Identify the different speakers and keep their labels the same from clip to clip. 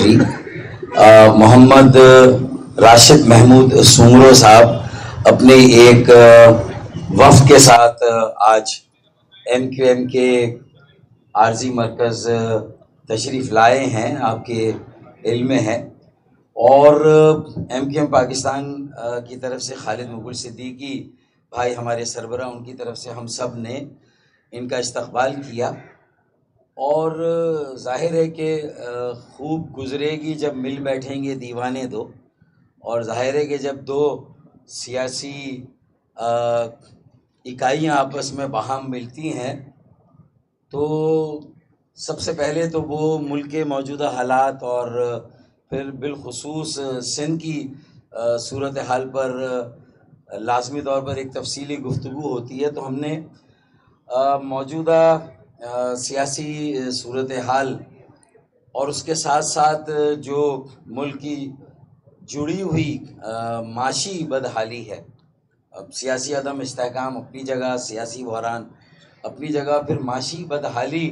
Speaker 1: Secretary محمد راشد محمود سومرو صاحب اپنے ایک وفد کے ساتھ آج ایم کیو ایم کے عارضی مرکز تشریف لائے ہیں، آپ کے علم میں ہے۔ اور ایم کیو ایم پاکستان کی طرف سے خالد مغل صدیقی بھائی ہمارے سربراہ، ان کی طرف سے ہم سب نے ان کا استقبال کیا، اور ظاہر ہے کہ خوب گزرے گی جب مل بیٹھیں گے دیوانے دو، اور ظاہر ہے کہ جب دو سیاسی اکائیاں آپس میں باہم ملتی ہیں تو سب سے پہلے تو وہ ملک کے موجودہ حالات اور پھر بالخصوص سندھ کی صورتحال پر لازمی طور پر ایک تفصیلی گفتگو ہوتی ہے۔ تو ہم نے موجودہ سیاسی صورتحال اور اس کے ساتھ ساتھ جو ملک کی جڑی ہوئی معاشی بدحالی ہے، اب سیاسی عدم استحکام اپنی جگہ، سیاسی بحران اپنی جگہ، پھر معاشی بدحالی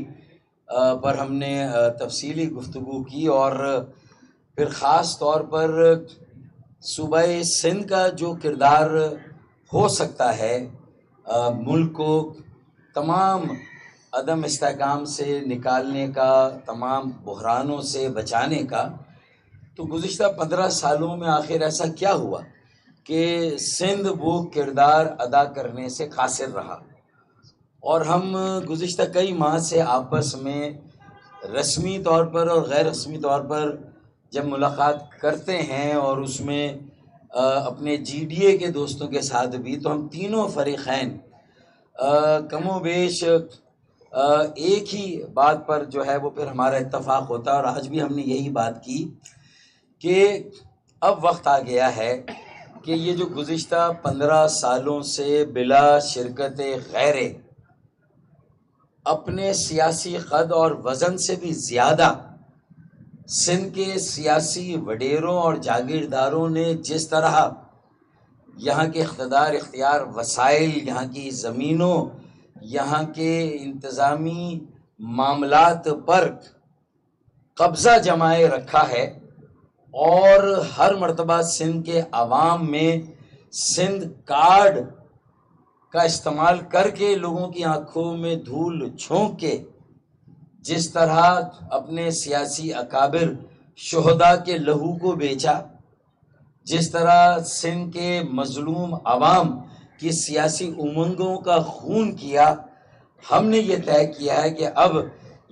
Speaker 1: پر ہم نے تفصیلی گفتگو کی، اور پھر خاص طور پر صوبہ سندھ کا جو کردار ہو سکتا ہے ملک کو تمام عدم استحکام سے نکالنے کا، تمام بحرانوں سے بچانے کا۔ تو گزشتہ 15 سالوں میں آخر ایسا کیا ہوا کہ سندھ وہ کردار ادا کرنے سے قاصر رہا، اور ہم گزشتہ کئی ماہ سے آپس میں رسمی طور پر اور غیر رسمی طور پر جب ملاقات کرتے ہیں، اور اس میں اپنے جی ڈی اے کے دوستوں کے ساتھ بھی، تو ہم تینوں فریقین کم و بیش ایک ہی بات پر جو ہے وہ پھر ہمارا اتفاق ہوتا ہے، اور آج بھی ہم نے یہی بات کی کہ اب وقت آ گیا ہے کہ یہ جو گزشتہ 15 سالوں سے بلا شرکت غیرے اپنے سیاسی قد اور وزن سے بھی زیادہ سندھ کے سیاسی وڈیروں اور جاگیرداروں نے جس طرح یہاں کے اقتدار، اختیار، وسائل، یہاں کی زمینوں، یہاں کے انتظامی معاملات پر قبضہ جمائے رکھا ہے، اور ہر مرتبہ سندھ کے عوام میں سندھ کارڈ کا استعمال کر کے لوگوں کی آنکھوں میں دھول جھونک کے جس طرح اپنے سیاسی اکابر شہداء کے لہو کو بیچا، جس طرح سندھ کے مظلوم عوام کی سیاسی امنگوں کا خون کیا، ہم نے یہ طے کیا ہے کہ اب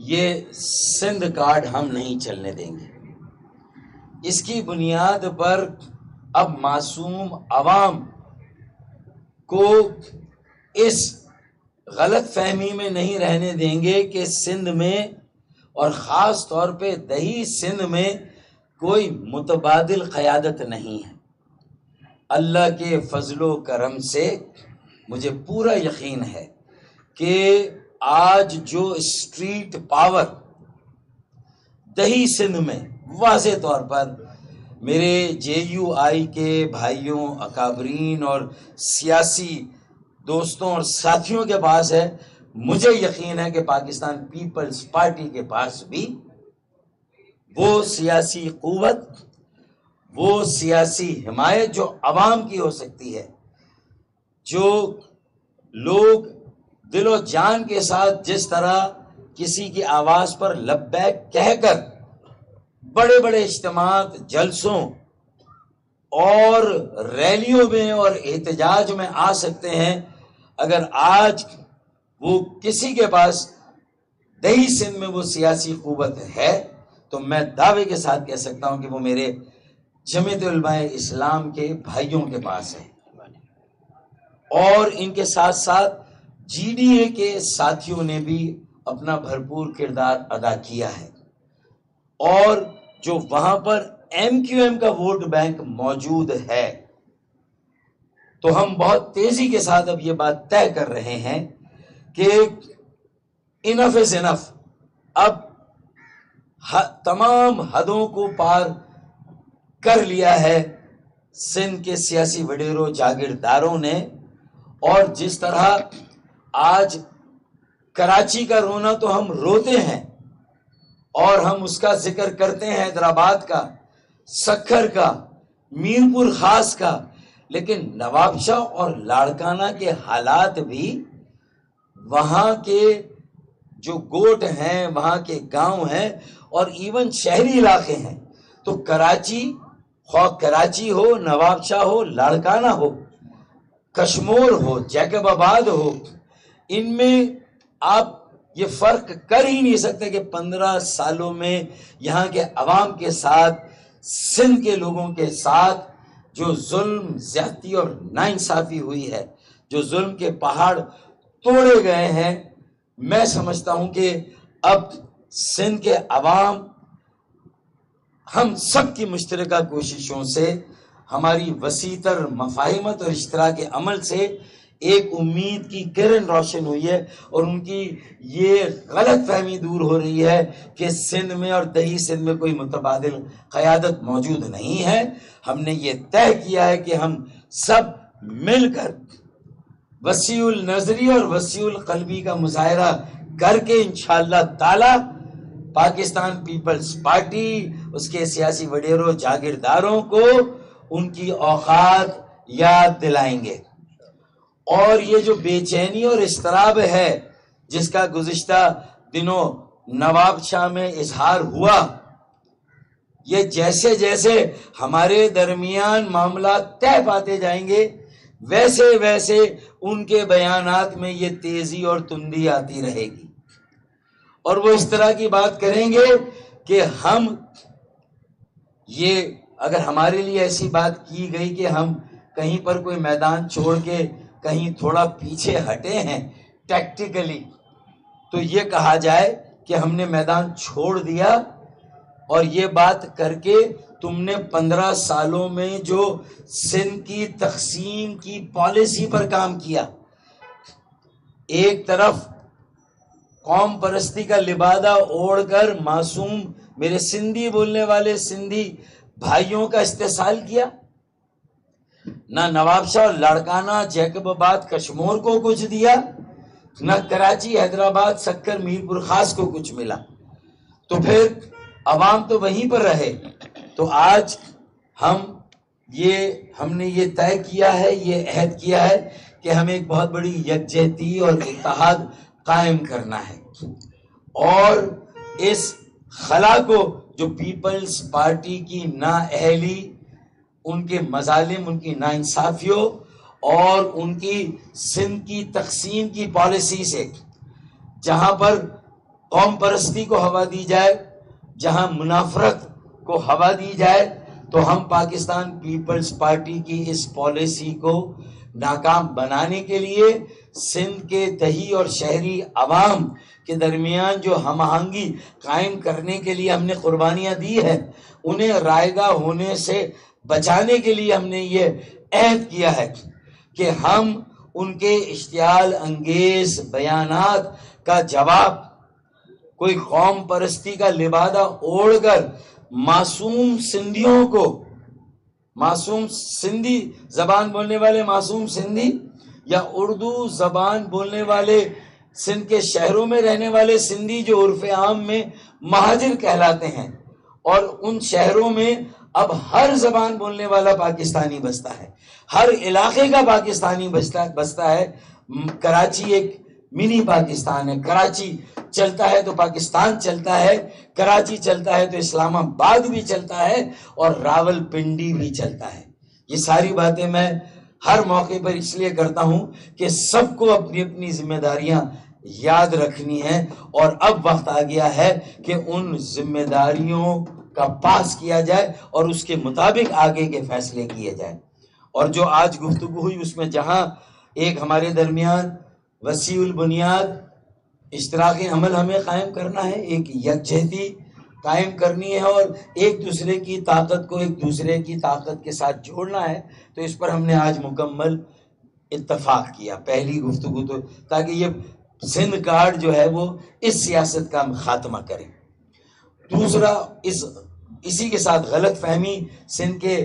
Speaker 1: یہ سندھ کارڈ ہم نہیں چلنے دیں گے۔ اس کی بنیاد پر اب معصوم عوام کو اس غلط فہمی میں نہیں رہنے دیں گے کہ سندھ میں، اور خاص طور پہ دیہی سندھ میں، کوئی متبادل قیادت نہیں ہے۔ اللہ کے فضل و کرم سے مجھے پورا یقین ہے کہ آج جو اسٹریٹ پاور دیہی سندھ میں واضح طور پر میرے جے یو آئی کے بھائیوں، اکابرین اور سیاسی دوستوں اور ساتھیوں کے پاس ہے، مجھے یقین ہے کہ پاکستان پیپلز پارٹی کے پاس بھی وہ سیاسی قوت، وہ سیاسی حمایت جو عوام کی ہو سکتی ہے، جو لوگ دل و جان کے ساتھ جس طرح کسی کی آواز پر لبیک کہہ کر بڑے بڑے اجتماعات، جلسوں اور ریلیوں میں اور احتجاج میں آ سکتے ہیں، اگر آج وہ کسی کے پاس دیہی سندھ میں وہ سیاسی قوت ہے تو میں دعوے کے ساتھ کہہ سکتا ہوں کہ وہ میرے جمعیت علماء اسلام کے بھائیوں کے پاس ہے، اور ان کے ساتھ ساتھ جی ڈی اے کے ساتھیوں نے بھی اپنا بھرپور کردار ادا کیا ہے، اور جو وہاں پر ایم کیو ایم کا ووٹ بینک موجود ہے، تو ہم بہت تیزی کے ساتھ اب یہ بات طے کر رہے ہیں کہ انف از انف، اب تمام حدوں کو پار کر لیا ہے سندھ کے سیاسی وڈیروں، جاگیرداروں نے، اور جس طرح آج کراچی کا رونا تو ہم روتے ہیں، اور ہم اس کا ذکر کرتے ہیں حیدرآباد کا، سکھر کا، میرپور خاص کا، لیکن نواب شاہ اور لاڑکانہ کے حالات بھی وہاں کے جو گوٹ ہیں، وہاں کے گاؤں ہیں، اور ایون شہری علاقے ہیں، تو کراچی، خواہ کراچی ہو، نواب شاہ ہو، لاڑکانہ ہو، کشمور ہو، جیکب آباد ہو، ان میں آپ یہ فرق کر ہی نہیں سکتے کہ 15 سالوں میں یہاں کے عوام کے ساتھ، سندھ کے لوگوں کے ساتھ جو ظلم، زیادتی اور ناانصافی ہوئی ہے، جو ظلم کے پہاڑ توڑے گئے ہیں، میں سمجھتا ہوں کہ اب سندھ کے عوام، ہم سب کی مشترکہ کوششوں سے، ہماری وسیع تر مفاہمت اور اشتراک عمل سے ایک امید کی کرن روشن ہوئی ہے، اور ان کی یہ غلط فہمی دور ہو رہی ہے کہ سندھ میں اور دیہی سندھ میں کوئی متبادل قیادت موجود نہیں ہے۔ ہم نے یہ طے کیا ہے کہ ہم سب مل کر وسیع النظری اور وسیع القلبی کا مظاہرہ کر کے انشاءاللہ تعالی پاکستان پیپلز پارٹی، اس کے سیاسی وڈیروں، جاگیرداروں کو ان کی اوقات یاد دلائیں گے۔ اور یہ جو بے چینی اور اضطراب ہے جس کا گزشتہ دنوں نواب شاہ میں اظہار ہوا، یہ جیسے جیسے ہمارے درمیان معاملات طے پاتے جائیں گے، ویسے ویسے ان کے بیانات میں یہ تیزی اور تندی آتی رہے گی، اور وہ اس طرح کی بات کریں گے کہ ہم، یہ اگر ہمارے لیے ایسی بات کی گئی کہ ہم کہیں پر کوئی میدان چھوڑ کے کہیں تھوڑا پیچھے ہٹے ہیں ٹیکٹیکلی، تو یہ کہا جائے کہ ہم نے میدان چھوڑ دیا، اور یہ بات کر کے تم نے 15 سالوں میں جو سندھ کی تقسیم کی پالیسی پر کام کیا، ایک طرف قوم پرستی کا لبادہ اوڑھ کر معصوم میرے سندھی بولنے والے سندھی بھائیوں کا استحصال کیا، نہ نواب شاہ اور لاڑکانہ، جیکب آباد، کشمور کو کچھ دیا، نہ کراچی، حیدرآباد، سکر، میرپور خاص کو کچھ ملا، تو پھر عوام تو وہیں پر رہے۔ تو آج ہم نے یہ طے کیا ہے، یہ عہد کیا ہے کہ ہمیں ایک بہت بڑی یکجہتی اور اتحاد قائم کرنا ہے، اور اس خلا کو، جو پیپلز پارٹی کی نااہلی، ان کے مظالم، ان کی ناانصافیوں اور ان کی سندھ کی تقسیم کی پالیسی سے، جہاں پر قوم پرستی کو ہوا دی جائے، جہاں منافرت کو ہوا دی جائے، تو ہم پاکستان پیپلز پارٹی کی اس پالیسی کو ناکام بنانے کے لیے سندھ کے دیہی اور شہری عوام کے درمیان جو ہم آہنگی قائم کرنے کے لیے ہم نے قربانیاں دی ہیں، انہیں رائیگاں ہونے سے بچانے کے لیے ہم نے یہ عہد کیا ہے کہ ہم ان کے اشتعال انگیز بیانات کا جواب، کوئی قوم پرستی کا لبادہ اوڑھ کر معصوم سندھیوں کو، معصوم سندھی زبان بولنے والے معصوم سندھی، یا اردو زبان بولنے والے سندھ کے شہروں میں رہنے والے سندھی جو عرف عام میں مہاجر کہلاتے ہیں، اور ان شہروں میں اب ہر زبان بولنے والا پاکستانی بستا ہے، ہر علاقے کا پاکستانی بستا ہے۔ کراچی ایک منی پاکستان ہے، کراچی چلتا ہے تو پاکستان چلتا ہے، کراچی چلتا ہے تو اسلام آباد بھی چلتا ہے، اور راول پنڈی بھی چلتا ہے۔ یہ ساری باتیں میں ہر موقع پر اس لیے کرتا ہوں کہ سب کو اپنی اپنی ذمہ داریاں یاد رکھنی ہیں، اور اب وقت آ گیا ہے کہ ان ذمہ داریوں کا پاس کیا جائے اور اس کے مطابق آگے کے فیصلے کیے جائیں۔ اور جو آج گفتگو ہوئی اس میں جہاں ایک ہمارے درمیان وسیع البنیاد اشتراک عمل ہمیں قائم کرنا ہے، ایک یکجہتی قائم کرنی ہے، اور ایک دوسرے کی طاقت کو ایک دوسرے کی طاقت کے ساتھ جوڑنا ہے، تو اس پر ہم نے آج مکمل اتفاق کیا پہلی گفتگو، تو تاکہ یہ سندھ کارڈ جو ہے وہ اس سیاست کا خاتمہ کرے۔ دوسرا، اسی کے ساتھ غلط فہمی سندھ کے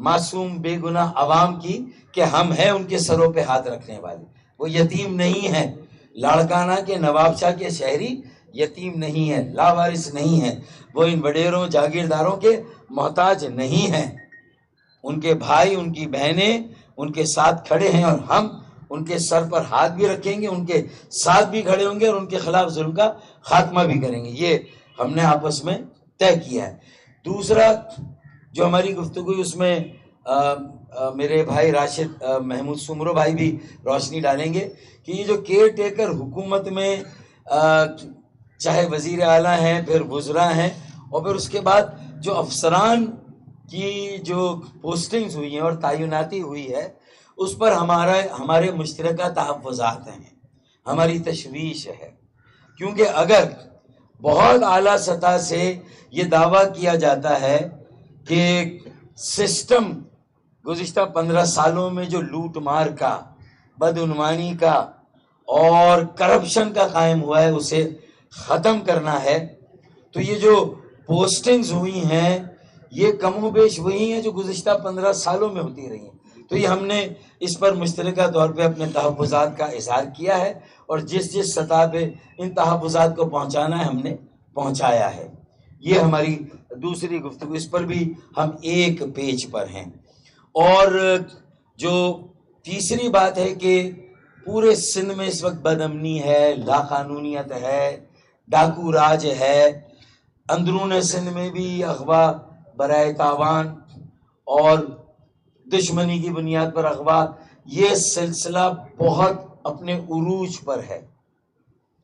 Speaker 1: معصوم بے گناہ عوام کی کہ ہم ہیں ان کے سروں پہ ہاتھ رکھنے والے، وہ یتیم نہیں ہیں۔ لاڑکانہ کے نواب شاہ کے شہری یتیم نہیں ہے، لاوارث نہیں ہے، وہ ان وڈیروں جاگیرداروں کے محتاج نہیں ہیں۔ ان کے بھائی، ان کی بہنیں ان کے ساتھ کھڑے ہیں، اور ہم ان کے سر پر ہاتھ بھی رکھیں گے، ان کے ساتھ بھی کھڑے ہوں گے، اور ان کے خلاف ظلم کا خاتمہ بھی کریں گے۔ یہ ہم نے آپس میں طے کیا ہے۔ دوسرا جو ہماری گفتگو اس میں میرے بھائی راشد محمود سمرو بھائی بھی روشنی ڈالیں گے کہ یہ جو کیئر ٹیکر حکومت میں چاہے وزیر اعلیٰ ہیں، پھر وزراء ہیں، اور پھر اس کے بعد جو افسران کی جو پوسٹنگز ہوئی ہیں اور تعیناتی ہوئی ہے، اس پر ہمارے مشترکہ تحفظات ہیں، ہماری تشویش ہے۔ کیونکہ اگر بہت اعلیٰ سطح سے یہ دعویٰ کیا جاتا ہے کہ سسٹم گزشتہ 15 سالوں میں جو لوٹ مار کا، بدعنوانی کا اور کرپشن کا قائم ہوا ہے اسے ختم کرنا ہے، تو یہ جو پوسٹنگز ہوئی ہیں یہ کم و بیش وہی ہیں جو گزشتہ 15 سالوں میں ہوتی رہی ہیں۔ تو یہ ہم نے اس پر مشترکہ طور پہ اپنے تحفظات کا اظہار کیا ہے، اور جس سطح پہ ان تحفظات کو پہنچانا ہے ہم نے پہنچایا ہے۔ یہ ہماری دوسری گفتگو، اس پر بھی ہم ایک پیج پر ہیں۔ اور جو تیسری بات ہے کہ پورے سندھ میں اس وقت بد امنی ہے، لا قانونیت ہے، ڈاکو راج ہے، اندرون سندھ میں بھی اغوا برائے تاوان اور دشمنی کی بنیاد پر اغوا، یہ سلسلہ بہت اپنے عروج پر ہے۔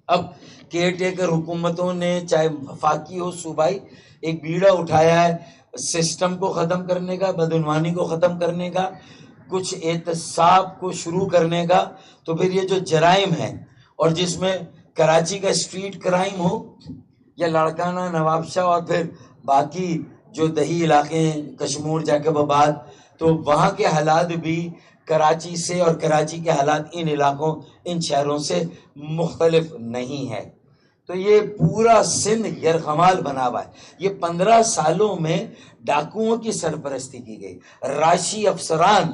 Speaker 1: اب کیئر ٹیکر حکومتوں نے چاہے وفاقی ہو صوبائی ایک بیڑا اٹھایا ہے سسٹم کو ختم کرنے کا، بدعنوانی کو ختم کرنے کا، کچھ احتساب کو شروع کرنے کا۔ تو پھر یہ جو جرائم ہیں، اور جس میں کراچی کا اسٹریٹ کرائم ہو یا لاڑکانہ، نواب شاہ، اور پھر باقی جو دیہی علاقے ہیں کشمور، جیکب آباد، تو وہاں کے حالات بھی کراچی سے، اور کراچی کے حالات ان علاقوں، ان شہروں سے مختلف نہیں ہے۔ تو یہ پورا سندھ یرغمال بنا ہوا ہے۔ یہ 15 سالوں میں ڈاکوؤں کی سرپرستی کی گئی، راشی افسران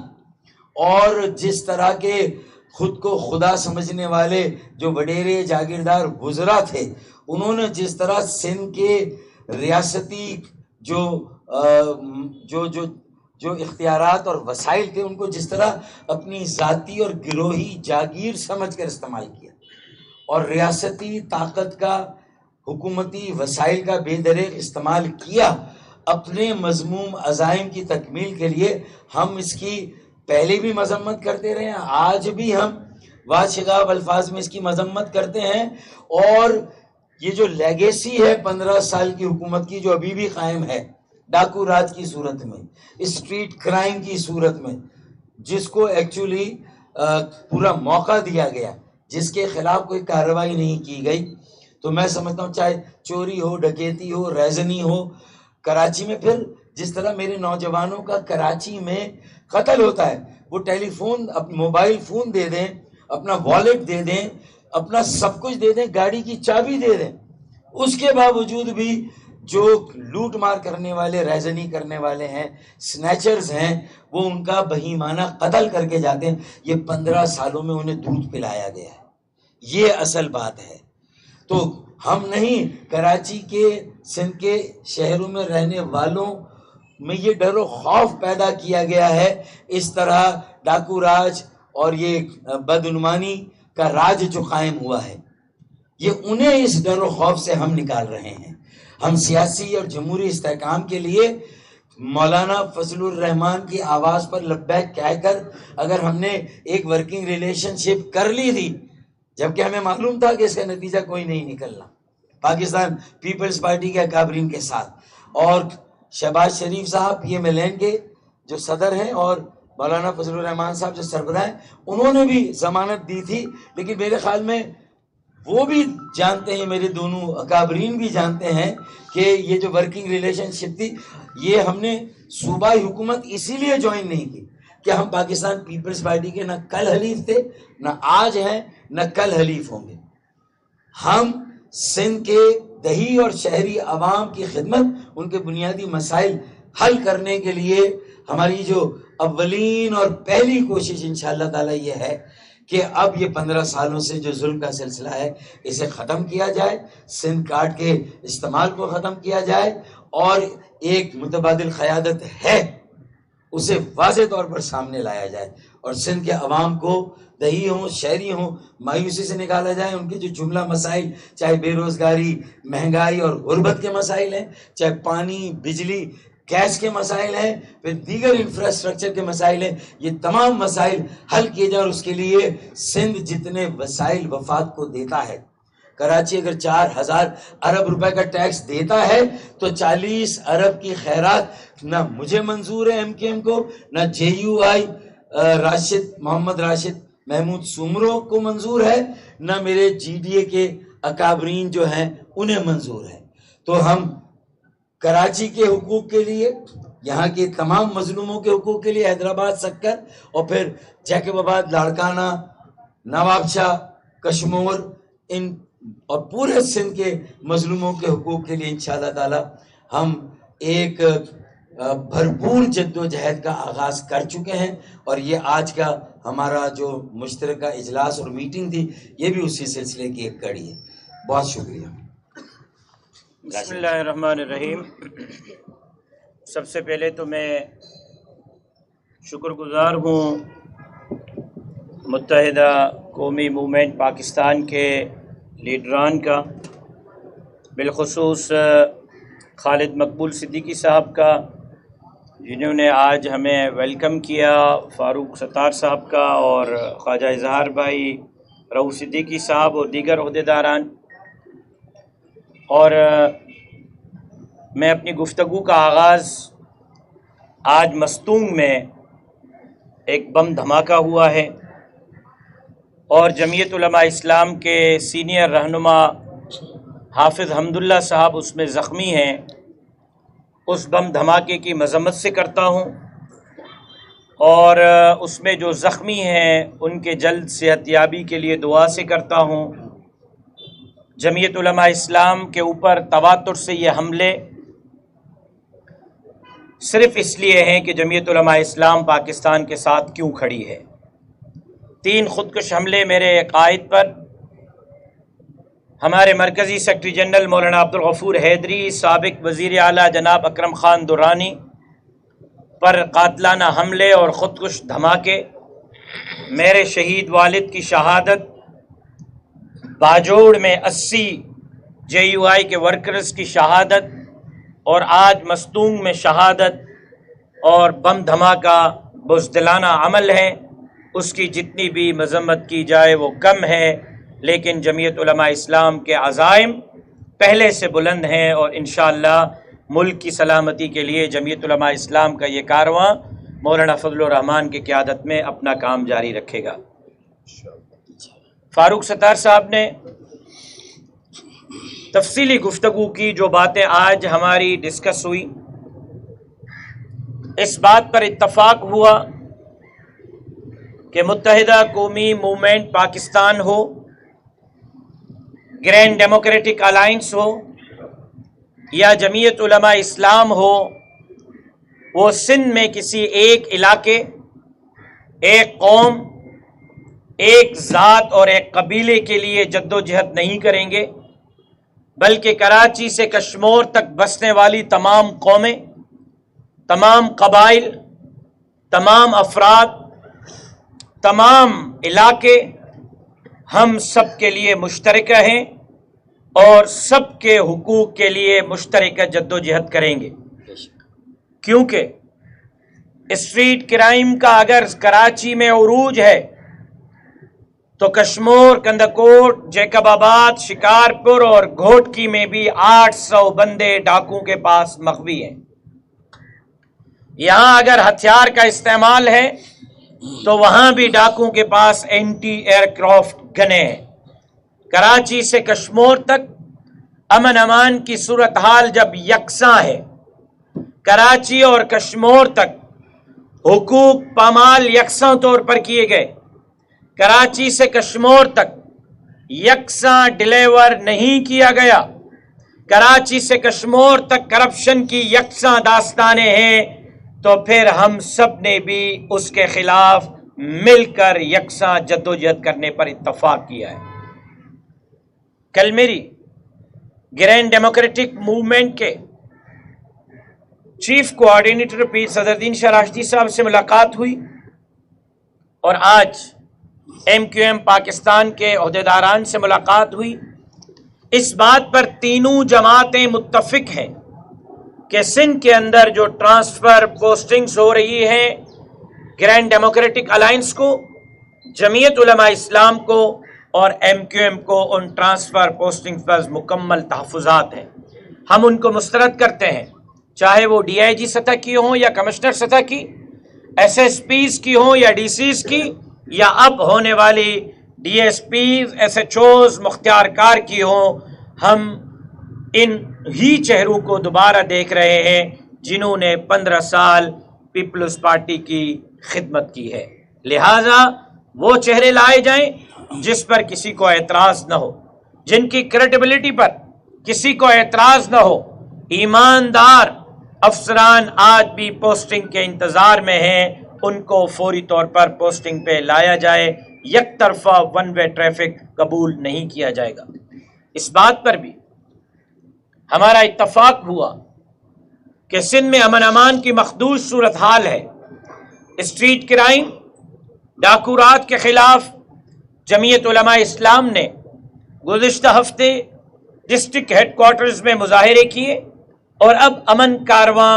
Speaker 1: اور جس طرح کے خود کو خدا سمجھنے والے جو وڈیرے جاگیردار وزراء تھے، انہوں نے جس طرح سندھ کے ریاستی جو اختیارات اور وسائل تھے ان کو جس طرح اپنی ذاتی اور گروہی جاگیر سمجھ کر استعمال کیا، اور ریاستی طاقت کا، حکومتی وسائل کا بے دریغ استعمال کیا اپنے مذموم عزائم کی تکمیل کے لیے، ہم اس کی پہلے بھی مذمت کرتے رہے ہیں، آج بھی ہم واشگاف الفاظ میں اس کی مذمت کرتے ہیں۔ اور یہ جو لیگیسی ہے 15 سال کی حکومت کی جو ابھی بھی قائم ہے، ڈاکو راج کی صورت میں، اسٹریٹ کرائم کی صورت میں، جس کو ایکچولی پورا موقع دیا گیا، جس کے خلاف کوئی کارروائی نہیں کی گئی، تو میں سمجھتا ہوں چاہے چوری ہو، ڈکیتی ہو، ریزنی ہو، کراچی میں پھر جس طرح میرے نوجوانوں کا کراچی میں قتل ہوتا ہے، وہ ٹیلی فون، موبائل فون دے دیں، اپنا والیٹ دے دیں، اپنا سب کچھ دے دیں، گاڑی کی چابی دے دیں، اس کے باوجود بھی جو لوٹ مار کرنے والے، ریزنی کرنے والے ہیں، سنیچرز ہیں، وہ ان کا بہیمانہ قتل کر کے جاتے ہیں۔ یہ 15 سالوں میں انہیں دودھ پلایا گیا ہے، یہ اصل بات ہے۔ تو ہم نہیں، کراچی کے، سندھ کے شہروں میں رہنے والوں میں یہ ڈر و خوف پیدا کیا گیا ہے، اس طرح ڈاکو راج اور یہ بدعنوانی کا راج جو قائم ہوا ہے، یہ انہیں اس ڈر و خوف سے ہم نکال رہے ہیں۔ ہم سیاسی اور جمہوری استحکام کے لیے مولانا فضل الرحمان کی آواز پر لبیک کہہ کر اگر ہم نے ایک ورکنگ ریلیشن شپ کر لی تھی، جبکہ ہمیں معلوم تھا کہ اس کا نتیجہ کوئی نہیں نکلنا، پاکستان پیپلز پارٹی کے اکابرین کے ساتھ، اور شہباز شریف صاحب پی ایم ایل این کے جو صدر ہیں اور مولانا فضل الرحمان صاحب جو سربراہ ہیں، انہوں نے بھی ضمانت دی تھی، لیکن میرے خیال میں وہ بھی جانتے ہیں، میرے دونوں اکابرین بھی جانتے ہیں کہ یہ جو ورکنگ ریلیشن شپ تھی، یہ ہم نے صوبائی حکومت اسی لیے جوائن نہیں کی کہ ہم پاکستان پیپلز پارٹی کے نہ کل حلیف تھے، نہ آج ہیں، نہ کل حلیف ہوں گے۔ ہم سندھ کے دیہی اور شہری عوام کی خدمت، ان کے بنیادی مسائل حل کرنے کے لیے ہماری جو اولین اور پہلی کوشش انشاءاللہ تعالی یہ ہے کہ اب یہ 15 سالوں سے جو ظلم کا سلسلہ ہے اسے ختم کیا جائے، سندھ کارڈ کے استعمال کو ختم کیا جائے، اور ایک متبادل قیادت ہے اسے واضح طور پر سامنے لایا جائے، اور سندھ کے عوام کو، دیہی ہوں شہری ہوں، مایوسی سے نکالا جائے۔ ان کے جو جملہ مسائل، چاہے بے روزگاری، مہنگائی اور غربت کے مسائل ہیں، چاہے پانی، بجلی، گیس کے مسائل ہیں، پھر دیگر انفراسٹرکچر کے مسائل ہیں، یہ تمام مسائل حل کیے جائیں، اور اس کے لیے سندھ جتنے وسائل وفات کو دیتا ہے، کراچی اگر 4,000 ارب روپے کا ٹیکس دیتا ہے تو 40 ارب کی خیرات نہ مجھے منظور ہے ایم کیو ایم کو، نہ جے یو آئی محمد راشد محمود سومرو کو منظور ہے، نہ میرے جی ڈی اے کے اکابرین جو ہیں انہیں منظور ہے۔ تو ہم کراچی کے حقوق کے لیے، یہاں کے تمام مظلوموں کے حقوق کے لیے، حیدرآباد سکر اور پھر جیکب آباد، لاڑکانہ، نواب شاہ، کشمور، ان اور پورے سندھ کے مظلوموں کے حقوق کے لیے انشاءاللہ تعالی ہم ایک بھرپور جد و جہد کا آغاز کر چکے ہیں، اور یہ آج کا ہمارا جو مشترکہ اجلاس اور میٹنگ تھی یہ بھی اسی سلسلے کی ایک کڑی ہے۔ بہت شکریہ۔
Speaker 2: بسم اللہ الرحمن الرحیم۔ سب سے پہلے تو میں شکر گزار ہوں متحدہ قومی موومنٹ پاکستان کے لیڈران کا، بالخصوص خالد مقبول صدیقی صاحب کا، جنہوں نے آج ہمیں ویلکم کیا، فاروق ستار صاحب کا، اور خواجہ اظہار بھائی، رؤوف صدیقی صاحب اور دیگر عہدیداران۔ اور میں اپنی گفتگو کا آغاز آج مستونگ میں ایک بم دھماکہ ہوا ہے، اور جمعیت علماء اسلام کے سینئر رہنما حافظ حمداللہ صاحب اس میں زخمی ہیں، اس بم دھماکے کی مذمت سے کرتا ہوں، اور اس میں جو زخمی ہیں ان کے جلد صحت یابی کے لیے دعا سے کرتا ہوں۔ جمعیت علماء اسلام کے اوپر تواتر سے یہ حملے صرف اس لیے ہیں کہ جمعیت علماء اسلام پاکستان کے ساتھ کیوں کھڑی ہے۔ 3 خودکش حملے میرے قائد پر، ہمارے مرکزی سیکرٹری جنرل مولانا عبدالغفور حیدری، سابق وزیر اعلیٰ جناب اکرم خان درانی پر قاتلانہ حملے اور خودکش دھماکے، میرے شہید والد کی شہادت، باجوڑ میں 80 جے یو آئی کے ورکرز کی شہادت، اور آج مستونگ میں شہادت اور بم دھماکہ بزدلانہ عمل ہے، اس کی جتنی بھی مذمت کی جائے وہ کم ہے، لیکن جمعیت علماء اسلام کے عزائم پہلے سے بلند ہیں، اور انشاءاللہ ملک کی سلامتی کے لیے جمعیت علماء اسلام کا یہ کارواں مولانا فضل الرحمان کی قیادت میں اپنا کام جاری رکھے گا۔ فاروق ستار صاحب نے تفصیلی گفتگو کی، جو باتیں آج ہماری ڈسکس ہوئی، اس بات پر اتفاق ہوا کہ متحدہ قومی موومنٹ پاکستان ہو، گرینڈ ڈیموکریٹک الائنس ہو، یا جمعیت علماء اسلام ہو، وہ سندھ میں کسی ایک علاقے، ایک قوم، ایک ذات اور ایک قبیلے کے لیے جد و جہد نہیں کریں گے، بلکہ کراچی سے کشمور تک بسنے والی تمام قومیں، تمام قبائل، تمام افراد، تمام علاقے ہم سب کے لیے مشترکہ ہیں، اور سب کے حقوق کے لیے مشترکہ جد و جہد کریں گے، کیونکہ اسٹریٹ کرائم کا اگر کراچی میں عروج ہے تو کشمور، کندکوٹ، جیکب آباد، شکارپور اور گھوٹکی میں بھی 800 بندے ڈاکوں کے پاس مخفی ہیں۔ یہاں اگر ہتھیار کا استعمال ہے تو وہاں بھی ڈاکوں کے پاس اینٹی ایئر کرافٹ گنیں ہیں۔ کراچی سے کشمور تک امن امان کی صورتحال جب یکساں ہے، کراچی اور کشمور تک حقوق پامال یکساں طور پر کیے گئے، کراچی سے کشمور تک یکساں ڈیلیور نہیں کیا گیا، کراچی سے کشمور تک کرپشن کی یکساں داستانیں ہیں، تو پھر ہم سب نے بھی اس کے خلاف مل کر یکساں جدوجہد کرنے پر اتفاق کیا ہے۔ کل میری گرینڈ ڈیموکریٹک موومنٹ کے چیف کوآرڈینیٹر پیر صدرالدین شاہ راشدی صاحب سے ملاقات ہوئی، اور آج ایم کیو ایم پاکستان کے عہدیداران سے ملاقات ہوئی۔ اس بات پر تینوں جماعتیں متفق ہیں کہ سندھ کے اندر جو ٹرانسفر پوسٹنگز ہو رہی ہیں، گرینڈ ڈیموکریٹک الائنس کو، جمعیت علماء اسلام کو اور ایم کیو ایم کو ان ٹرانسفر پوسٹنگ پر مکمل تحفظات ہیں۔ ہم ان کو مسترد کرتے ہیں، چاہے وہ ڈی آئی جی سطح کی ہوں یا کمشنر سطح کی، ایس ایس پیز کی ہوں یا ڈی سیز کی، یا اب ہونے والی D S Ps, S H Os, مختار کار کی ہوں۔ ہم ان ہی چہروں کو دوبارہ دیکھ رہے ہیں جنہوں نے 15 سال پیپلز پارٹی کی خدمت کی ہے، لہٰذا وہ چہرے لائے جائیں جس پر کسی کو اعتراض نہ ہو، جن کی کریڈیبلٹی پر کسی کو اعتراض نہ ہو۔ ایماندار افسران آج بھی پوسٹنگ کے انتظار میں ہیں، ان کو فوری طور پر پوسٹنگ پہ لایا جائے۔ یک طرفہ ون وے ٹریفک قبول نہیں کیا جائے گا۔ اس بات پر بھی ہمارا اتفاق ہوا کہ سندھ میں امن امان کی مخدوش صورتحال ہے۔ اسٹریٹ کرائم، ڈاکو رات کے خلاف جمعیت علماء اسلام نے گزشتہ ہفتے ڈسٹرکٹ ہیڈ کوارٹرز میں مظاہرے کیے، اور اب امن کارواں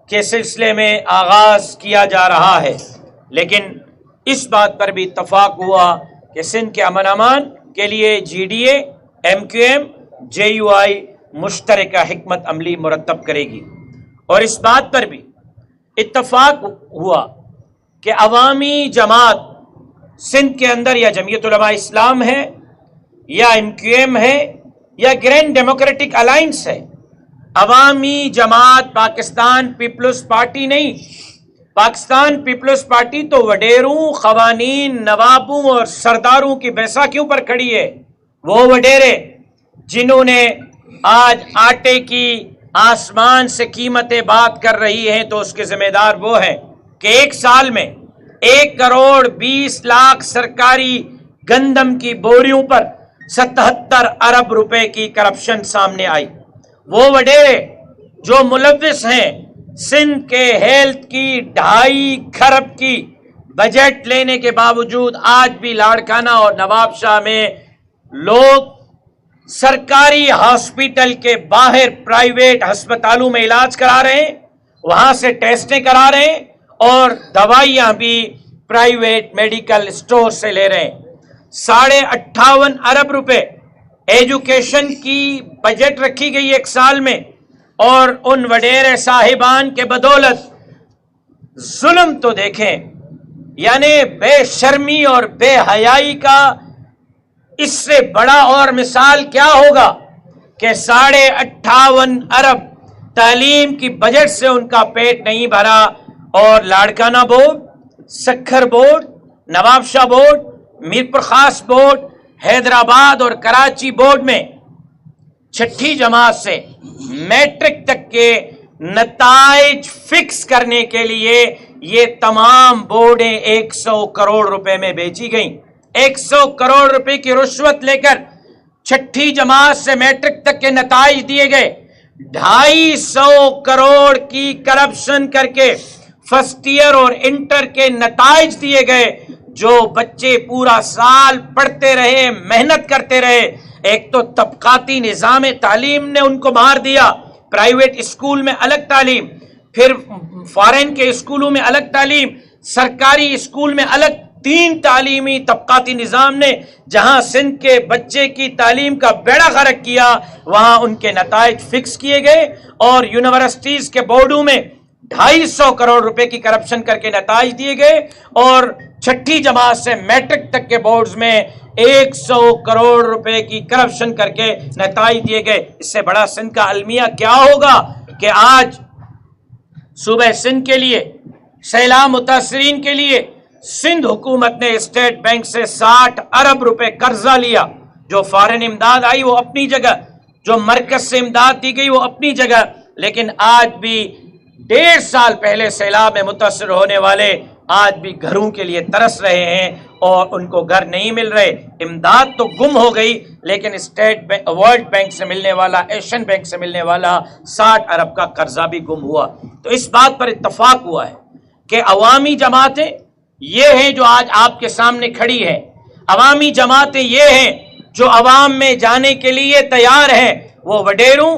Speaker 2: کے سلسلے میں آغاز کیا جا رہا ہے، لیکن اس بات پر بھی اتفاق ہوا کہ سندھ کے امن امان کے لیے G D A, M Q M, J U I مشترکہ حکمت عملی مرتب کرے گی۔ اور اس بات پر بھی اتفاق ہوا کہ عوامی جماعت سندھ کے اندر یا جمعیت علماء اسلام ہے یا ایم کیو ایم ہے یا گرینڈ ڈیموکریٹک الائنس ہے، عوامی جماعت پاکستان پیپلز پارٹی نہیں۔ پاکستان پیپلز پارٹی تو وڈیروں، قوانین، نوابوں اور سرداروں کی بیساکھیوں پر کھڑی ہے۔ وہ وڈیرے جنہوں نے آج آٹے کی آسمان سے قیمتیں بات کر رہی ہیں، تو اس کے ذمہ دار وہ ہیں کہ ایک سال میں 1,20,00,000 سرکاری گندم کی بوریوں پر 77 ارب روپے کی کرپشن سامنے آئی۔ وہ وڈیرے جو ملوث ہیں سندھ کے ہیلتھ کی 2.5 کھرب کی بجٹ لینے کے باوجود آج بھی لاڑکانہ اور نواب شاہ میں لوگ سرکاری ہاسپٹل کے باہر پرائیویٹ ہسپتالوں میں علاج کرا رہے ہیں، وہاں سے ٹیسٹیں کرا رہے ہیں، اور دوائیاں بھی پرائیویٹ میڈیکل اسٹور سے لے رہے ہیں۔ 58.5 ارب روپے ایجوکیشن کی بجٹ رکھی گئی ایک سال میں، اور ان وڈیرے صاحبان کے بدولت ظلم تو دیکھیں، یعنی بے شرمی اور بے حیائی کا اس سے بڑا اور مثال کیا ہوگا کہ 58.5 ارب تعلیم کی بجٹ سے ان کا پیٹ نہیں بھرا، اور لاڑکانہ بورڈ، سکھر بورڈ، نواب شاہ بورڈ، میر پرخاس بورڈ، حیدرآباد اور کراچی بورڈ میں 6ٹھی جماعت سے میٹرک تک کے نتائج فکس کرنے کے لیے یہ تمام بورڈیں 100 کروڑ روپے میں بیچی گئیں۔ 100 کروڑ روپے کی رشوت لے کر 6ٹھی جماعت سے میٹرک تک کے نتائج دیے گئے۔ 250 کروڑ کی کرپشن کر کے فرسٹ ایئر اور انٹر کے نتائج دیے گئے۔ جو بچے پورا سال پڑھتے رہے، محنت کرتے رہے، ایک تو طبقاتی نظام تعلیم نے ان کو مار دیا، پرائیویٹ اسکول میں الگ تعلیم، پھر فارن کے اسکولوں میں الگ تعلیم، سرکاری اسکول میں الگ، 3 تعلیمی طبقاتی نظام نے جہاں سندھ کے بچے کی تعلیم کا بیڑا غرق کیا، وہاں ان کے نتائج فکس کیے گئے، اور یونیورسٹیز کے بورڈوں میں 250 کروڑ روپے کی کرپشن کر کے نتائج دیے گئے، اور 6ٹھی جماعت سے میٹرک تک کے بورڈز میں 100 کروڑ روپے کی کرپشن کر کے نتائج دیے گئے۔ اس سے بڑا سندھ کا المیہ کیا ہوگا کہ آج صوبہ سندھ کے لیے، سیلاب متاثرین کے لیے سندھ حکومت نے اسٹیٹ بینک سے 60 ارب روپے قرضہ لیا۔ جو فارن امداد آئی وہ اپنی جگہ، جو مرکز سے امداد دی گئی وہ اپنی جگہ، لیکن آج بھی 1.5 سال پہلے سیلاب میں متاثر ہونے والے آج بھی گھروں کے لیے ترس رہے ہیں اور ان کو گھر نہیں مل رہے. امداد تو گم ہو گئی، لیکن اسٹیٹ ورلڈ بینک سے ملنے والا، ایشین بینک سے ملنے والا 60 ارب کا قرضہ بھی گم ہوا. تو اس بات پر اتفاق ہوا ہے کہ عوامی جماعتیں یہ ہیں جو آج آپ کے سامنے کھڑی ہیں. عوامی جماعتیں یہ ہیں جو عوام میں جانے کے لیے تیار ہیں. وہ وڈیروں،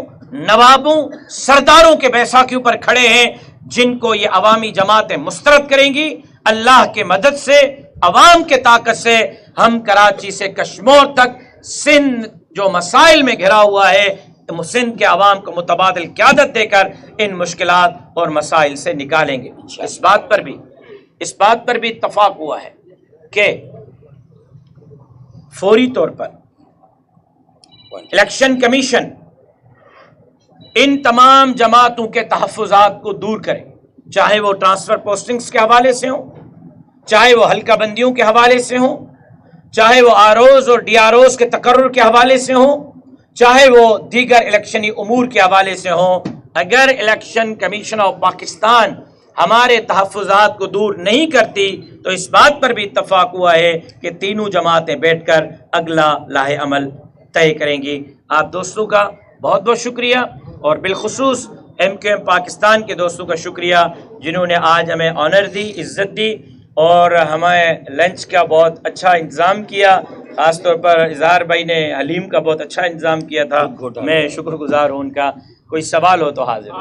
Speaker 2: نوابوں، سرداروں کے بیساکھیوں پر کھڑے ہیں جن کو یہ عوامی جماعتیں مسترد کریں گی. اللہ کے مدد سے، عوام کے طاقت سے ہم کراچی سے کشمور تک سندھ جو مسائل میں گھرا ہوا ہے، سندھ کے عوام کو متبادل قیادت دے کر ان مشکلات اور مسائل سے نکالیں گے. اس بات پر بھی اتفاق ہوا ہے کہ فوری طور پر الیکشن کمیشن ان تمام جماعتوں کے تحفظات کو دور کرے، چاہے وہ ٹرانسفر پوسٹنگز کے حوالے سے ہوں، چاہے وہ حلقہ بندیوں کے حوالے سے ہوں، چاہے وہ آروز اور ڈی آروز کے تقرر کے حوالے سے ہوں، چاہے وہ دیگر الیکشنی امور کے حوالے سے ہوں. اگر الیکشن کمیشن آف پاکستان ہمارے تحفظات کو دور نہیں کرتی تو اس بات پر بھی اتفاق ہوا ہے کہ تینوں جماعتیں بیٹھ کر اگلا لاہ عمل طے کریں گی. آپ دوستوں کا بہت بہت شکریہ، اور بالخصوص MQM پاکستان کے دوستوں کا شکریہ جنہوں نے آج ہمیں آنر دی، عزت دی، اور ہمیں لنچ کا بہت اچھا انتظام کیا. خاص طور پر اظہار بھائی نے حلیم کا بہت اچھا انتظام کیا تھا. میں شکر گزار ہوں ان کا. کوئی سوال ہو تو حاضر.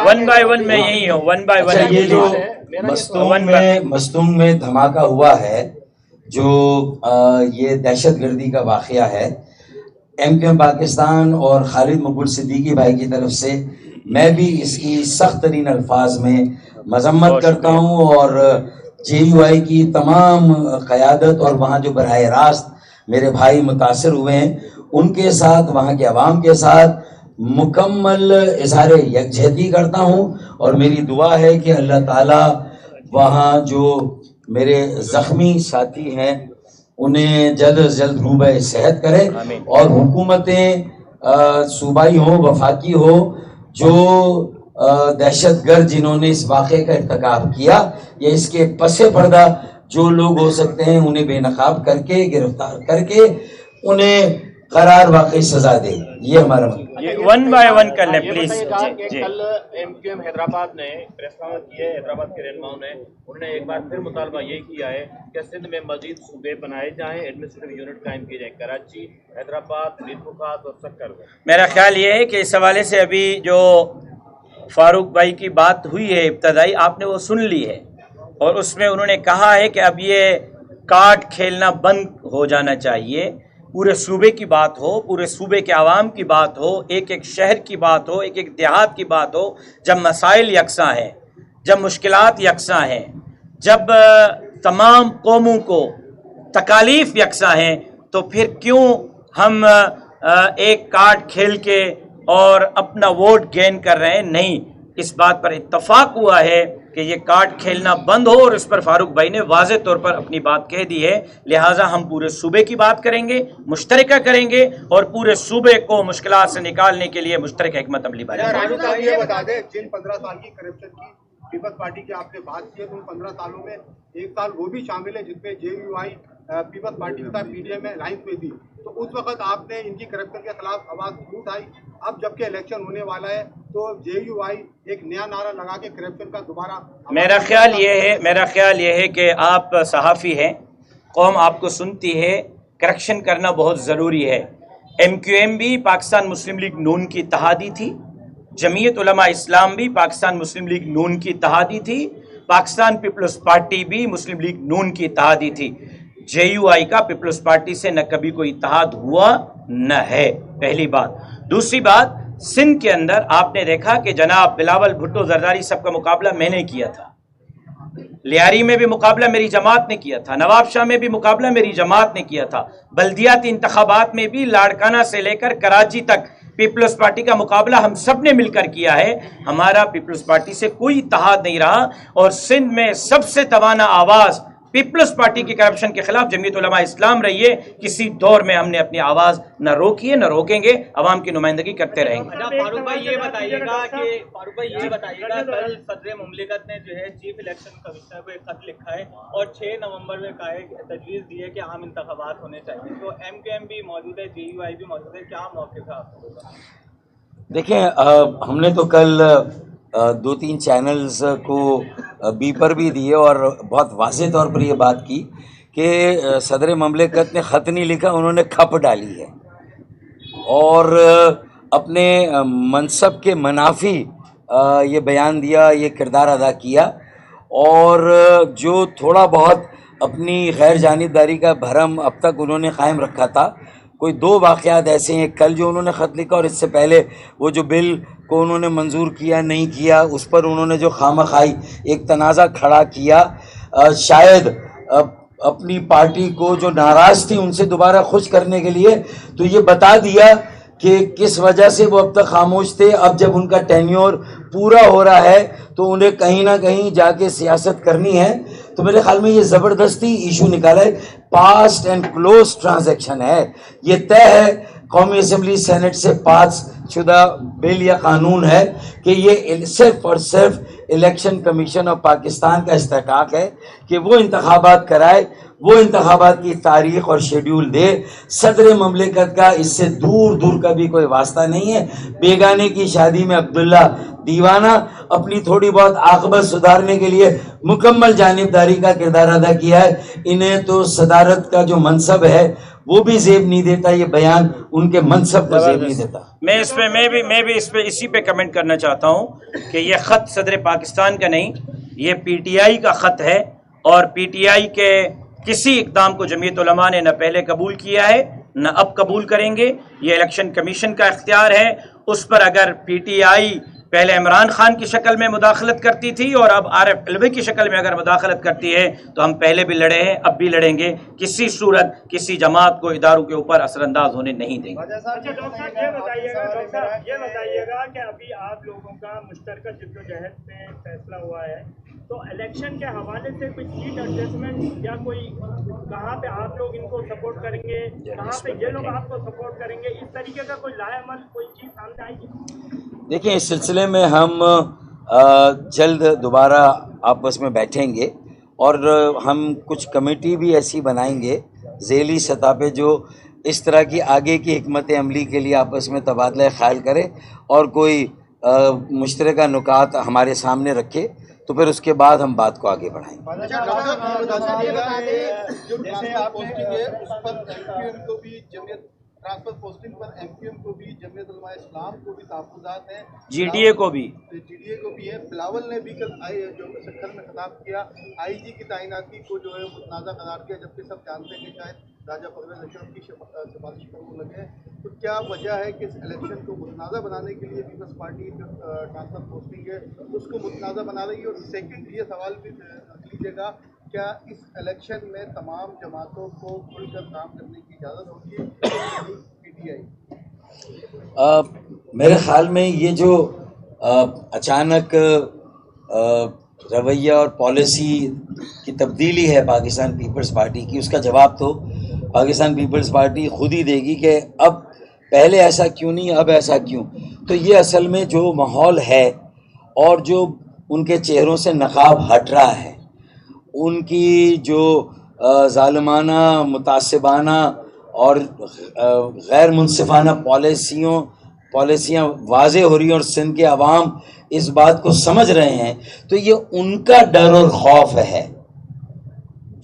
Speaker 2: ون بائی ون میں یہی ہوں، ون بائی ون.
Speaker 1: یہ جو مستونگ میں دھماکہ ہوا ہے، جو یہ دہشت گردی کا واقعہ ہے، MQM پاکستان اور خالد مقبول صدیقی بھائی کی طرف سے میں بھی اس کی سخت ترین الفاظ میں مذمت کرتا ہوں، اور JUI کی تمام قیادت اور وہاں جو براہ راست میرے بھائی متاثر ہوئے ہیں ان کے ساتھ، وہاں کے عوام کے ساتھ مکمل اظہار یکجہتی کرتا ہوں. اور میری دعا ہے کہ اللہ تعالیٰ وہاں جو میرے زخمی ساتھی ہیں انہیں جلد از جلد روبہ صحت کرے، اور حکومتیں صوبائی ہوں، وفاقی ہو، جو دہشت گرد جنہوں نے اس واقعے کا ارتکاب کیا یا اس کے پس پردہ جو لوگ ہو سکتے ہیں انہیں بے نقاب کر کے، گرفتار کر کے انہیں قرار واقعی سزا دے. یہ ہمارا
Speaker 2: ون بائی ون کر لیں پلیز.
Speaker 3: کل MQM حیدرآباد نے پریس کانفرنس کی ہے، حیدرآباد کے رہنماؤں نے، انہوں نے ایک بار پھر مطالبہ یہ کیا ہے کہ سندھ میں مزید صوبے بنائے جائیں، ایڈمنسٹریٹو یونٹ قائم کیے جائیں، کراچی، حیدرآباد، میرپورخاص اور سکر.
Speaker 2: میرا خیال یہ ہے کہ اس حوالے سے ابھی جو فاروق بھائی کی بات ہوئی ہے ابتدائی، آپ نے وہ سن لی ہے، اور اس میں انہوں نے کہا ہے کہ اب یہ کارڈ کھیلنا بند ہو جانا چاہیے. پورے صوبے کی بات ہو، پورے صوبے کے عوام کی بات ہو، ایک ایک شہر کی بات ہو، ایک ایک دیہات کی بات ہو. جب مسائل یکساں ہیں، جب مشکلات یکساں ہیں، جب تمام قوموں کو تکالیف یکساں ہیں، تو پھر کیوں ہم ایک کارڈ کھیل کے اور اپنا ووٹ گین کر رہے ہیں؟ نہیں، اس بات پر اتفاق ہوا ہے کہ یہ کارڈ کھیلنا بند ہو، اور اس پر فاروق بھائی نے واضح طور پر اپنی بات کہہ دی ہے. لہٰذا ہم پورے صوبے کی بات کریں گے، مشترکہ کریں گے، اور پورے صوبے کو مشکلات سے نکالنے کے لیے مشترکہ حکمت عملی بنائیں گے.
Speaker 4: راجو صاحب یہ بتا دیں، جن 15 سال کی کرپشن کی پیپلز پارٹی کی آپ نے بات کی ہے، تو ان 15 سالوں میں ایک سال وہ بھی شامل ہے جس میں JUI پیپلز پارٹی کے ساتھ PDM میں الائنس میں تھی، تو اس وقت آپ نے ان کی کرپشن کے خلاف آواز کیوں اٹھائی؟ اب جبکہ الیکشن ہونے والا ہے تو JUI ایک نیا نعرہ لگا کے کرپشن کا دوبارہ. میرا
Speaker 2: خیال یہ ہے کہ آپ صحافی ہیں، قوم آپ کو سنتی ہے، کریکشن کرنا بہت ضروری ہے. MQM بھی پاکستان مسلم لیگ نون کی اتحادی تھی، جمعیت علماء اسلام بھی پاکستان مسلم لیگ نون کی اتحادی تھی، پاکستان پیپلز پارٹی بھی مسلم لیگ نون کی اتحادی تھی. JUI کا پیپلز پارٹی سے نہ کبھی کوئی اتحاد ہوا نہ ہے، پہلی بات. دوسری بات، سندھ کے اندر آپ نے دیکھا کہ جناب بلاول بھٹو زرداری صاحب کا مقابلہ میں نے کیا تھا، لیاری میں بھی مقابلہ میری جماعت نے کیا تھا، نواب شاہ میں بھی مقابلہ میری جماعت نے کیا تھا، بلدیاتی انتخابات میں بھی لاڑکانہ سے لے کر کراچی تک پیپلز پارٹی کا مقابلہ ہم سب نے مل کر کیا ہے. ہمارا پیپلز پارٹی سے کوئی اتحاد نہیں رہا، اور سندھ میں سب سے توانا آواز پیپلز پارٹی کی کرپشن کے خلاف جمعیت علماء اسلام رہی ہے. کسی دور میں ہم نے اپنی آواز نہ روکی ہے نہ روکیں گے, عوام کی نمائندگی کرتے رہیں گے.
Speaker 5: فاروق بھائی یہ بتائیے گا کل صدر مملکت نے جو ہے چیف الیکشن کمشنر کو ایک خط لکھا ہے اور 6 نومبر میں تجویز دی ہے کہ عام انتخابات ہونے چاہیے, تو ایم کیو ایم بھی موجود ہے, جے یو آئی بھی موجود ہے, کیا موقف ہے آپ کا؟
Speaker 1: دیکھیں, ہم نے تو کل 2-3 چینلز کو بیپر بھی دیے اور بہت واضح طور پر یہ بات کی کہ صدر مملکت نے خط نہیں لکھا, انہوں نے کھپ ڈالی ہے اور اپنے منصب کے منافی یہ بیان دیا, یہ کردار ادا کیا, اور جو تھوڑا بہت اپنی غیر جانبداری کا بھرم اب تک انہوں نے قائم رکھا تھا. کوئی 2 واقعات ایسے ہیں, کل جو انہوں نے خط لکھا اور اس سے پہلے وہ جو بل کو انہوں نے منظور کیا نہیں کیا, اس پر انہوں نے جو خامخوائی ایک تنازع کھڑا کیا, شاید اپنی پارٹی کو جو ناراض تھی ان سے دوبارہ خوش کرنے کے لیے, تو یہ بتا دیا کہ کس وجہ سے وہ اب تک خاموش تھے. اب جب ان کا ٹینیور پورا ہو رہا ہے تو انہیں کہیں نہ کہیں جا کے سیاست کرنی ہے. تو میرے خیال میں یہ زبردستی ایشو نکالا ہے, پاسڈ اینڈ کلوز ٹرانزیکشن ہے. یہ طے ہے, قومی اسمبلی سینٹ سے پاس شدہ بل یا قانون ہے کہ یہ صرف اور صرف الیکشن کمیشن آف پاکستان کا استحقاق ہے کہ وہ انتخابات کرائے, وہ انتخابات کی تاریخ اور شیڈیول دے. صدر مملکت کا اس سے دور دور کا بھی کوئی واسطہ نہیں ہے. بیگانے کی شادی میں عبداللہ دیوانہ اپنی تھوڑی بہت عاقبت سدھارنے کے لیے مکمل جانبداری کا کردار ادا کیا ہے. انہیں تو صدارت کا جو منصب ہے وہ بھی زیب نہیں دیتا, یہ بیان ان کے منصب کو زیب نہیں دیتا.
Speaker 2: میں بھی اس پہ اسی پہ کمنٹ کرنا چاہتا ہوں کہ یہ خط صدر پاکستان کا نہیں, یہ پی ٹی آئی کا خط ہے, اور پی ٹی آئی کے کسی اقدام کو جمعیت علماء نے نہ پہلے قبول کیا ہے نہ اب قبول کریں گے. یہ الیکشن کمیشن کا اختیار ہے, اس پر اگر پی ٹی آئی پہلے عمران خان کی شکل میں مداخلت کرتی تھی اور اب عارف علوی کی شکل میں اگر مداخلت کرتی ہے تو ہم پہلے بھی لڑے ہیں, اب بھی لڑیں گے. کسی صورت کسی جماعت کو اداروں کے اوپر اثر انداز ہونے نہیں دیں گے.
Speaker 6: یہ بتائیے گا کہ ابھی آپ لوگوں کا مشترکہ جدوجہد میں فیصلہ ہوا ہے, تو الیکشن کے حوالے سے کوئی سیٹ ایڈجسٹمنٹ یا کوئی کہاں پہ آپ لوگ ان کو سپورٹ کریں گے, کہاں پہ یہ لوگ آپ کو سپورٹ کریں گے, اس طریقے کا کوئی لائے عمل کوئی چیز سامنے آئے گی؟
Speaker 1: دیکھیں, اس سلسلے میں ہم جلد دوبارہ آپس میں بیٹھیں گے اور ہم کچھ کمیٹی بھی ایسی بنائیں گے ذیلی سطح پہ جو اس طرح کی آگے کی حکمت عملی کے لیے آپس میں تبادلہ خیال کرے اور کوئی مشترکہ نکات ہمارے سامنے رکھے, تو پھر اس کے بعد ہم بات کو آگے بڑھائیں گے.
Speaker 4: ٹرانسفر پوسٹنگ پر ایم کیو ایم کو بھی, جمعیت علماء اسلام کو بھی تحفظات ہیں,
Speaker 2: جی ڈی اے کو بھی
Speaker 4: ہے. بلاول نے بھی کل جو سکھر میں خطاب کیا, آئی جی کی تعیناتی کو جو ہے متنازع قرار کیا, جبکہ سب جانتے ہیں کہ شاید راجہ پرویز اشرف کی سفارش پر وہ لگے ہیں. تو کیا وجہ ہے کہ اس الیکشن کو متنازع بنانے کے لیے پیپلز پارٹی جو ٹرانسفر پوسٹنگ ہے اس کو متنازع بنا رہی ہے؟ اور سیکنڈ یہ سوال بھی رکھ لیجیے گا, کیا اس الیکشن میں تمام جماعتوں کو کھل کر کام کرنے کی اجازت ہوگی پی ٹی آئی؟
Speaker 1: میرے خیال میں یہ جو اچانک رویہ اور پالیسی کی تبدیلی ہے پاکستان پیپلز پارٹی کی, اس کا جواب تو پاکستان پیپلز پارٹی خود ہی دے گی کہ اب پہلے ایسا کیوں نہیں, اب ایسا کیوں. تو یہ اصل میں جو ماحول ہے اور جو ان کے چہروں سے نقاب ہٹ رہا ہے, ان کی جو ظالمانہ, متعصبانہ اور غیر منصفانہ پالیسیاں واضح ہو رہی ہیں اور سندھ کے عوام اس بات کو سمجھ رہے ہیں, تو یہ ان کا ڈر اور خوف ہے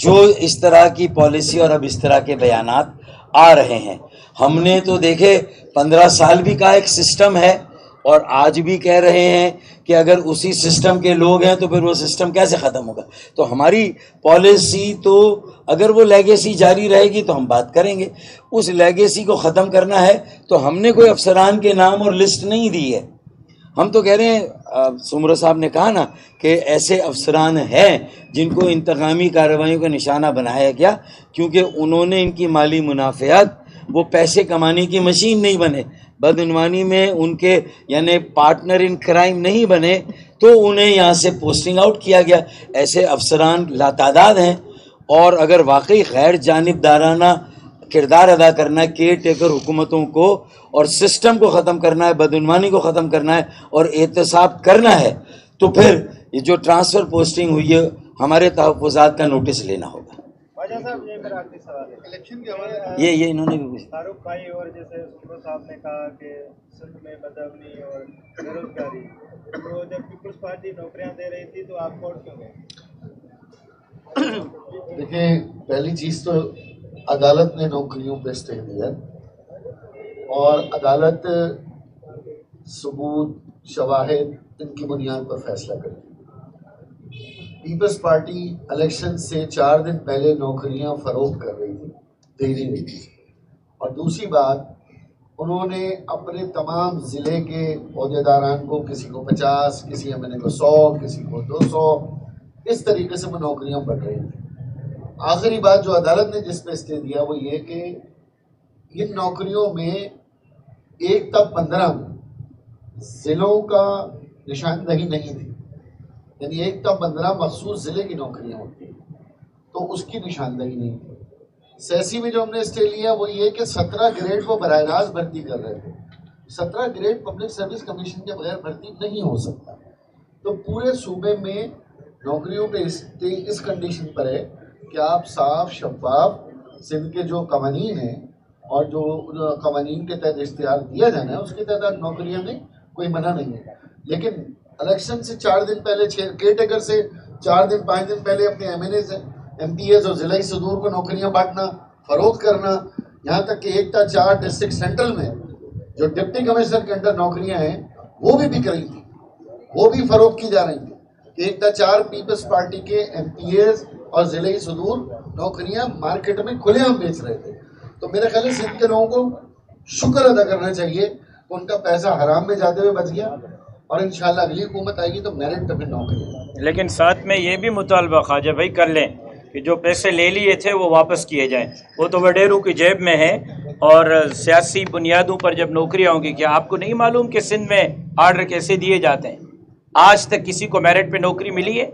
Speaker 1: جو اس طرح کی پالیسی اور اب اس طرح کے بیانات آ رہے ہیں. ہم نے تو دیکھے 15 سال بھی کا ایک سسٹم ہے اور آج بھی کہہ رہے ہیں کہ اگر اسی سسٹم کے لوگ ہیں تو پھر وہ سسٹم کیسے ختم ہوگا. تو ہماری پالیسی تو اگر وہ لیگیسی جاری رہے گی تو ہم بات کریں گے. اس لیگیسی کو ختم کرنا ہے تو ہم نے کوئی افسران کے نام اور لسٹ نہیں دی ہے. ہم تو کہہ رہے ہیں, سمرہ صاحب نے کہا نا کہ ایسے افسران ہیں جن کو انتقامی کارروائیوں کا نشانہ بنایا گیا کیونکہ انہوں نے ان کی مالی منافعات, وہ پیسے کمانے کی مشین نہیں بنے, بدعنوانی میں ان کے یعنی پارٹنر ان کرائم نہیں بنے, تو انہیں یہاں سے پوسٹنگ آؤٹ کیا گیا. ایسے افسران لاتعداد ہیں اور اگر واقعی غیر جانبدارانہ کردار ادا کرنا ہے کیئر ٹیکر حکومتوں کو اور سسٹم کو ختم کرنا ہے, بدعنوانی کو ختم کرنا ہے اور احتساب کرنا ہے, تو پھر یہ جو ٹرانسفر پوسٹنگ ہوئی ہے ہمارے تحفظات کا نوٹس لینا ہوگا.
Speaker 7: خواجہ صاحب یہ میرا آخری سوال ہے الیکشن کے حوالے سے.
Speaker 1: یہ انہوں نے بھی
Speaker 7: فاروق بھائی اور جیسے سمرو صاحب نے کہا کہ سندھ میں بدامنی اور بے روزگاری, تو جب پیپلز پارٹی نوکریاں دے رہی تھی تو آپ ووٹ کیوں گئے؟
Speaker 8: دیکھیں, پہلی چیز تو عدالت نے نوکریوں پہ اسٹے دیا اور عدالت ثبوت شواہد ان کی بنیاد پر فیصلہ کرتی. پیپلز پارٹی الیکشن سے 4 دن پہلے نوکریاں فروخت کر رہی تھی, دے نہیں رہی تھی. اور دوسری بات, انہوں نے اپنے تمام ضلع کے عہدیداران کو, کسی کو 50, کسی ایم کو 100, کسی کو 200, اس طریقے سے وہ نوکریاں بڑھ رہی تھیں. آخری بات جو عدالت نے جس پہ اسٹے دیا وہ یہ کہ ان نوکریوں میں 1 تا 15 ضلعوں کا نشاندہی نہیں تھی, یعنی 1 تا 15 مخصوص ضلع کی نوکریاں ہوتی ہیں, تو اس کی نشاندہی نہیں تھی. سیسی میں جو ہم نے اسٹے لیا وہ یہ کہ 17 گریڈ کو براہ راست بھرتی کر رہے تھے. 17 گریڈ پبلک سروس کمیشن کے بغیر بھرتی نہیں ہو سکتا. تو پورے صوبے میں نوکریوں پہ اس کنڈیشن پر ہے کہ آپ صاف شفاف سندھ کے جو قوانین ہیں اور جو قوانین کے تحت اشتہار دیا جانا ہے اس کے تحت نوکریاں میں کوئی منع نہیں ہے. لیکن الیکشن سے 4 دن پہلے کیئر ٹیکر سے 4 دن 5 دن پہلے اپنے ایم پی ایز اور ضلعی صدور کو نوکریاں بانٹنا, فروخت کرنا, یہاں تک کہ 1 تا 4 ڈسٹرکٹ سینٹرل میں جو ڈپٹی کمشنر کے انڈر نوکریاں ہیں وہ بھی بک رہی تھیں, وہ بھی فروخت کی جا رہی تھیں. 1 تا 4 پیپلز پارٹی کے ایم پی ایز اور ضلعی صدور نوکریاں مارکیٹ میں کھلے عام بیچ رہے تھے. تو میرے خیال ہے سندھ کے لوگوں کو شکر ادا کرنا چاہیے کہ ان کا پیسہ حرام میں جاتے ہوئے بچ گیا, اور انشاءاللہ اگلی حکومت آئے گی تو میرٹ پہ نوکری.
Speaker 2: لیکن ساتھ میں یہ بھی مطالبہ خواجہ بھائی کر لیں کہ جو پیسے لے لیے تھے وہ واپس کیے جائیں. وہ تو وڈیرو کی جیب میں ہے, اور سیاسی بنیادوں پر جب نوکریاں ہوں گی, کیا آپ کو نہیں معلوم کہ سندھ میں آرڈر کیسے دیے جاتے ہیں؟ آج تک کسی کو میرٹ پہ نوکری ملی ہے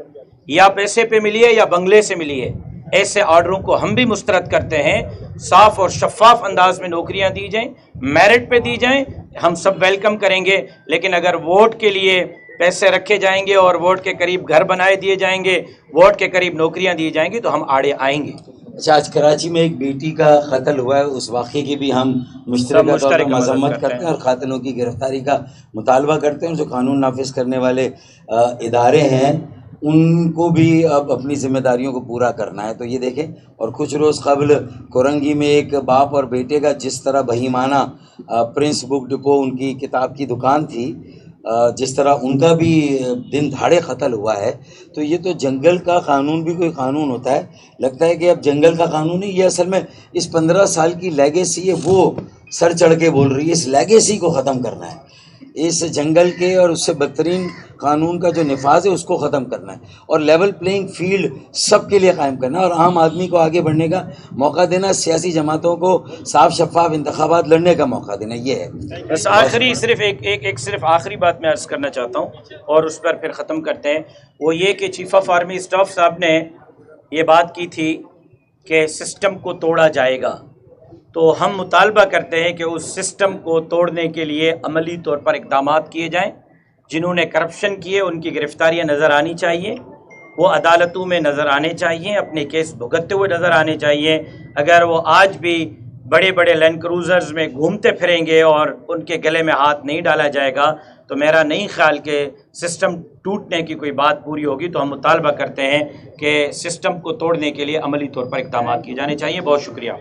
Speaker 2: یا پیسے پہ ملی ہے یا بنگلے سے ملی ہے؟ ایسے آرڈروں کو ہم بھی مسترد کرتے ہیں. صاف اور شفاف انداز میں نوکریاں دی جائیں, میرٹ پہ دی جائیں, ہم سب ویلکم کریں گے. لیکن اگر ووٹ کے لیے پیسے رکھے جائیں گے اور ووٹ کے قریب گھر بنائے دیے جائیں گے, ووٹ کے قریب نوکریاں دی جائیں گی, تو ہم آڑے آئیں گے.
Speaker 1: اچھا, آج کراچی میں ایک بیٹی کا قتل ہوا ہے, اس واقعے کی بھی ہم مشترکہ طور پر مذمت کرتے ہیں اور قاتلوں کی گرفتاری کا مطالبہ کرتے ہیں. جو قانون نافذ کرنے والے ادارے ہیں ان کو بھی اب اپنی ذمہ داریوں کو پورا کرنا ہے. تو یہ دیکھیں, اور کچھ روز قبل کورنگی میں ایک باپ اور بیٹے کا جس طرح بہیمانہ پرنس بک ڈپو ان کی کتاب کی دکان تھی, جس طرح ان کا بھی دن دھاڑے قتل ہوا ہے. تو یہ تو جنگل کا قانون بھی کوئی قانون ہوتا ہے؟ لگتا ہے کہ اب جنگل کا قانون ہی یہ اصل میں اس 15 سال کی لیگیسی ہے, وہ سر چڑھ کے بول رہی ہے. اس لیگیسی کو ختم کرنا ہے, اس جنگل کے اور اس سے بدترین قانون کا جو نفاذ ہے اس کو ختم کرنا ہے, اور لیول پلینگ فیلڈ سب کے لیے قائم کرنا ہے, اور عام آدمی کو آگے بڑھنے کا موقع دینا, سیاسی جماعتوں کو صاف شفاف انتخابات لڑنے کا موقع دینا. یہ ہے
Speaker 2: بس آخری صرف آخری بات میں عرض کرنا چاہتا ہوں اور اس پر پھر ختم کرتے ہیں. وہ یہ کہ چیف آف آرمی اسٹاف صاحب نے یہ بات کی تھی کہ سسٹم کو توڑا جائے گا, تو ہم مطالبہ کرتے ہیں کہ اس سسٹم کو توڑنے کے لیے عملی طور پر اقدامات کیے جائیں. جنہوں نے کرپشن کیے ان کی گرفتاریاں نظر آنی چاہیے, وہ عدالتوں میں نظر آنے چاہیے, اپنے کیس بھگتتے ہوئے نظر آنے چاہیے. اگر وہ آج بھی بڑے بڑے لینڈ کروزرز میں گھومتے پھریں گے اور ان کے گلے میں ہاتھ نہیں ڈالا جائے گا تو میرا نہیں خیال کہ سسٹم ٹوٹنے کی کوئی بات پوری ہوگی. تو ہم مطالبہ کرتے ہیں کہ سسٹم کو توڑنے کے لیے عملی طور پر اقدامات کیے جانے چاہیے. بہت شکریہ.